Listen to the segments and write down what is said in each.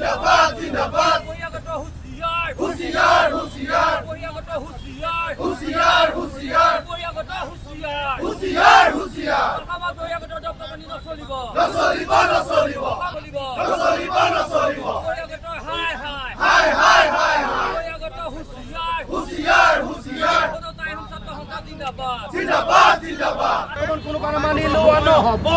জিন্দাবাদ জিন্দাবাদ বহিৰাগত হুঁশিয়াৰ হুঁশিয়াৰ হুঁশিয়াৰ বহিৰাগত হুঁশিয়াৰ হুঁশিয়াৰ হুঁশিয়াৰ বহিৰাগত হুঁশিয়াৰ হুঁশিয়াৰ হুঁশিয়াৰ আমাৰ বহিৰাগত দপ্তৰনি নচলিব নচলিব নচলিব চলিব নচলিব নচলিব বহিৰাগত হাই হাই হাই হাই হাই হাই বহিৰাগত হুঁশিয়াৰ হুঁশিয়াৰ হুঁশিয়াৰ সদতাই সংসদ সংসদ জিন্দাবাদ জিন্দাবাদ জিন্দাবাদ কোনো কাৰণে মানি লোৱা নহ'ব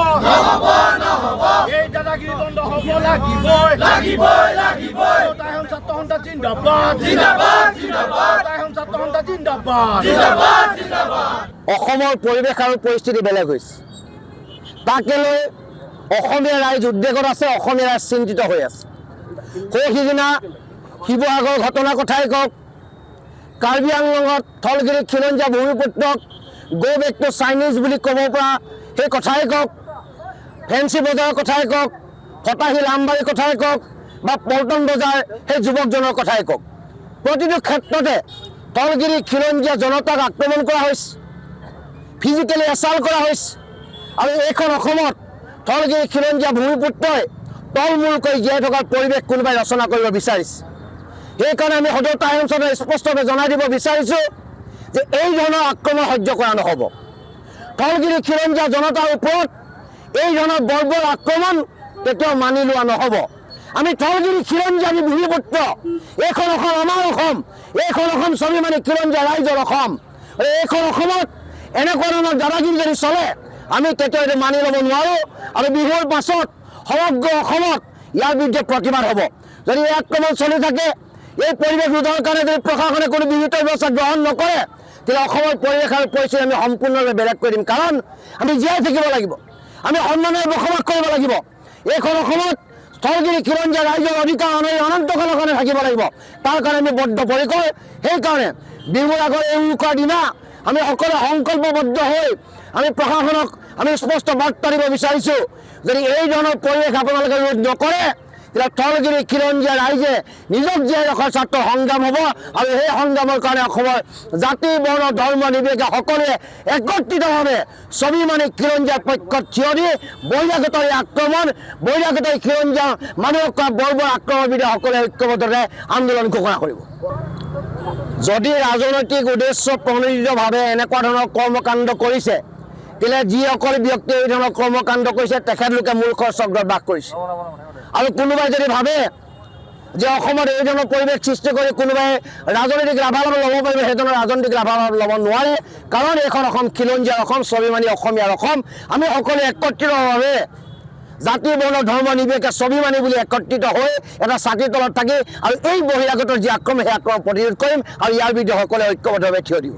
এই দাদাগিৰি বন্ধ হ'ব লাগিবই লাগিবই লাগিবই তাইহন ছাত্ৰ সন্থা জিন্দাবাদ জিন্দাবাদ জিন্দাবাদ তাইহন ছাত্ৰ সন্থা জিন্দাবাদ জিন্দাবাদ জিন্দাবাদ অসমৰ পৰিৱেশ আৰু পৰিস্থিতি বেলেগ হৈছে তাকে লৈ অসমীয়া ৰাইজ উদ্বেগত আছে অসমীয়া ৰাইজ চিন্তিত হৈ আছে সিদিনা শিৱসাগৰ ঘটনাৰ কথাই কওক কাৰ্বি আংলঙত থলগিৰি খিলঞ্জীয়া ভূমিপুত্ৰক গো বেক টু চাইনিজ বুলি ক'ব পৰা সেই কথাই কওক ফেঞ্চি বজাৰৰ কথাই কওক ফটাশীল আমবাৰীৰ কথাই কওক বা পল্টন বজাৰ সেই যুৱকজনৰ কথাই কওক প্ৰতিটো ক্ষেত্ৰতে থলগিৰি খিলঞ্জীয়া জনতাক আক্ৰমণ কৰা হৈছে ফিজিকেলি এছাল্ট কৰা হৈছে আৰু এইখন অসমত থলগিৰি খিলঞ্জীয়া ভূমিপুত্ৰই তলমূলকৈ জীয়াই থকাৰ পৰিৱেশ কোনোবাই ৰচনা কৰিব বিচাৰিছে সেইকাৰণে আমি সদৌ তাই অঞ্চলত স্পষ্টভাৱে জনাই দিব বিচাৰিছোঁ যে এই ধৰণৰ আক্ৰমণ সহ্য কৰা নহ'ব থলগিৰি খিলঞ্জীয়া জনতাৰ ওপৰত এই ধৰণৰ বৰ্বৰ আক্ৰমণ কেতিয়াও মানি লোৱা নহ'ব আমি থলগিৰি খিলঞ্জীয়া যি ভূমিপুত্ৰ এইখন অসম আমাৰ অসম এইখন অসম স্বাভিমানী খিলঞ্জীয়া ৰাইজৰ অসম আৰু এইখন অসমত এনেকুৱা ধৰণৰ দাদাগিৰি যদি চলে আমি কেতিয়াও এইটো মানি ল'ব নোৱাৰোঁ আৰু বিহুৰ পাছত সমগ্ৰ অসমত ইয়াৰ বিৰুদ্ধে প্ৰতিবাদ হ'ব যদি এই আক্ৰমণ চলি থাকে এই পৰিৱেশ ৰোধৰ কাৰণে যদি প্ৰশাসনে কোনো বিহিত ব্যৱস্থা গ্ৰহণ নকৰে তেতিয়া অসমৰ পৰিৱেশ আৰু পৰিস্থিতি আমি সম্পূৰ্ণভাৱে বেলেগ কৰি দিম কাৰণ আমি জীয়াই থাকিব লাগিব আমি সন্মানেৰে বসবাস কৰিব লাগিব এইখন অসমত থলগিৰি খিলঞ্জীয়া ৰাইজৰ অধিকাৰ অনন্তকালৰ কাৰণে থাকিব লাগিব তাৰ কাৰণে আমি বদ্ধপৰিকৰ সেইকাৰণে বিহুৰ আগৰ এই উৰুকাৰ দিনা আমি সকলোৱে সংকল্পবদ্ধ হৈ আমি প্ৰশাসনক আমি স্পষ্ট বাৰ্তা দিব বিচাৰিছোঁ যদি এই ধৰণৰ পৰিৱেশ আপোনালোকে ৰোধ নকৰে তেতিয়া থলগিৰি খিলঞ্জীয়া ৰাইজে নিজক জীয়াই ৰখাৰ স্বাৰ্থ সংগ্ৰাম হ'ব আৰু সেই সংগ্ৰামৰ কাৰণে অসমৰ জাতি বৰ্ণ ধৰ্ম নিৰ্বিশেষে সকলোৱে একত্ৰিতভাৱে স্বাভিমানী খিলঞ্জীয়াৰ পক্ষত থিয় দি বহিৰাগত এই আক্ৰমণ বহিৰাগত এই খিলঞ্জীয়া মানুহক কৰা বৰ্বৰ আক্ৰমণৰ বিৰুদ্ধে সকলোৱে ঐক্যবদ্ধৰে আন্দোলন ঘোষণা কৰিব যদি ৰাজনৈতিক উদ্দেশ্য প্ৰণোদিতভাৱে এনেকুৱা ধৰণৰ কৰ্মকাণ্ড কৰিছে তেতিয়াহ'লে যিসকল ব্যক্তিয়ে এই ধৰণৰ কৰ্মকাণ্ড কৰিছে তেখেতলোকে মূৰ্খৰ চক্ৰত বাস কৰিছে আৰু কোনোবাই যদি ভাবে যে অসমত এই ধৰণৰ পৰিৱেশ সৃষ্টি কৰি কোনোবাই ৰাজনৈতিক লাভালাভ ল'ব পাৰিব সেই ধৰণৰ ৰাজনৈতিক লাভালাভ ল'ব নোৱাৰে কাৰণ এইখন অসম খিলঞ্জীয়াৰ অসম স্বাভিমানী অসমীয়াৰ অসম আমি সকলোৱে একত্ৰিতভাৱে জাতি বৰ্ণ ধৰ্ম নিৰ্বিশেষে স্বাভিমানী বুলি একত্ৰিত হৈ এটা ছাতিৰ তলত থাকি আৰু এই বহিৰাগতৰ যি আক্ৰমণ সেই আক্ৰমণ প্ৰতিৰোধ কৰিম আৰু ইয়াৰ বিৰুদ্ধে সকলোৱে ঐক্যবদ্ধভাৱে থিয় দিব